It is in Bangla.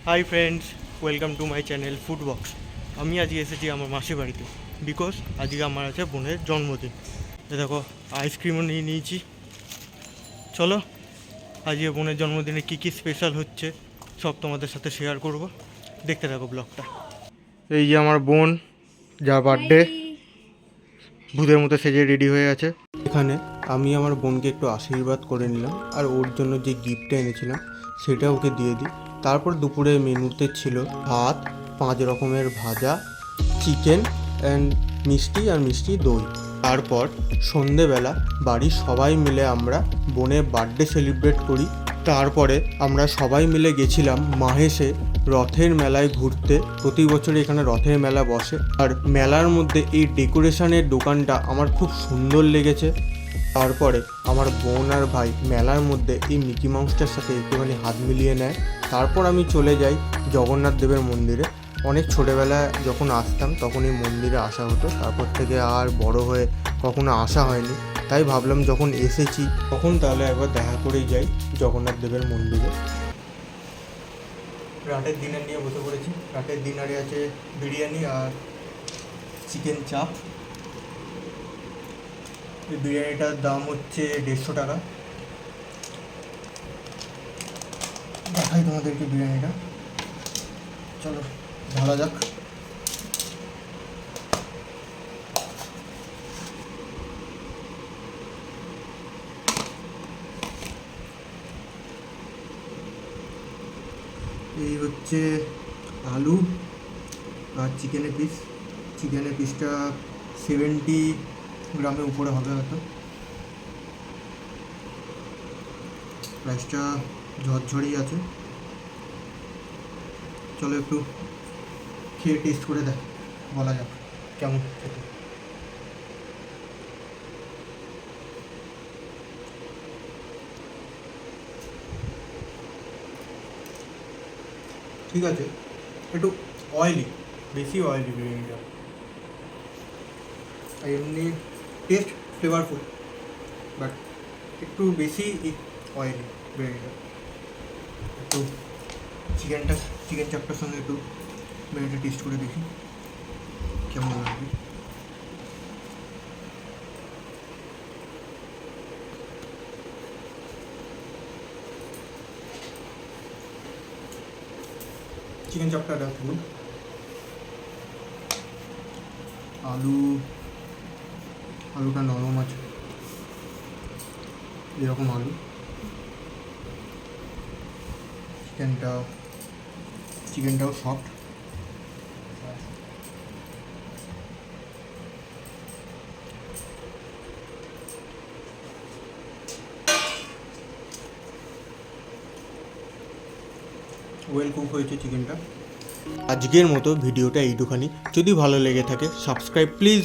Hi friends, welcome to my channel food box. আমি আজকে এসেছি আমার মাসির বাড়িতে, বিকজ আজকে আমার আছে বোনের জন্মদিন। দেখো, আইসক্রিমও নিয়ে নিয়েছি। চলো, আজকে বোনের জন্মদিনে কী কী স্পেশাল হচ্ছে সব তোমাদের সাথে শেয়ার করব। দেখতে থাকো ব্লগটা। এই যে আমার বোন, যার বার্থডে, ভূতের মতো সেজে রেডি হয়ে আছে। এখানে আমি আমার বোনকে একটু আশীর্বাদ করে নিলাম, আর ওর জন্য যে গিফটটা এনেছিলাম সেটা ওকে দিয়ে দিই। তারপর দুপুরে মেনুতে ছিল ভাত, 5 রকমের ভাজা, চিকেন অ্যান্ড মিষ্টি আর মিষ্টি দই। তারপর সন্ধেবেলা বাড়ির সবাই মিলে আমরা বোনের বার্থডে সেলিব্রেট করি। তারপরে আমরা সবাই মিলে গেছিলাম মাহেশে রথের মেলায় ঘুরতে। প্রতি বছর এখানে রথের মেলা বসে, আর মেলার মধ্যে এই ডেকোরেশনের দোকানটা আমার খুব সুন্দর লেগেছে। তারপরে আমার বোন আর ভাই মেলার মধ্যে এই মিকি মাউসটার সাথে একটুখানি হাত মিলিয়ে নেয়। তারপর আমি চলে যাই জগন্নাথ দেবের মন্দিরে। অনেক ছোটোবেলায় যখন আসতাম তখন এই মন্দিরে আসা হতো, তারপর থেকে আর বড় হয়ে কখনো আসা হয়নি। তাই ভাবলাম যখন এসেছি তখন তাহলে একবার দেখা করেই যাই জগন্নাথ দেবের মন্দিরে। রাতের ডিনার নিয়ে বসে পড়েছি। রাতের ডিনারে আছে বিরিয়ানি আর চিকেন চাপ। এই বিরিয়ানিটার দাম হচ্ছে 150 টাকা। দেখাই তোমাদেরকে বিরিয়ানিটা, চলো ভালো যাক। এই হচ্ছে আলু আর চিকেনের পিস। চিকেনের পিসটা 70 গ্রামের উপরে হবে হয়তো। প্রাইসটা ঝরঝরেই আছে। চলো একটু খেয়ে টেস্ট করে বলা যাক কেমন খেতে। ঠিক আছে, একটু অয়েলি, বেশি অয়েলি বিরিয়ানিটা। এমনি টেস্ট ফ্লেভারফুল, বাট একটু বেশি অয়েলি বিরিয়ানিটা। একটু চিকেন চাপটার সঙ্গে একটু বিরিয়ানিটা টেস্ট করে দেখি কেমন লাগবে। চিকেন চাপটা দেখুন, আলুটা নরম আছে, এরকম আলু। চিকেনটাও সফট। ওয়েল কুক হয়েছে চিকেনটা। আজকের মতো ভিডিওটা এইটুখানি। যদি ভালো লেগে থাকে সাবস্ক্রাইব প্লিজ।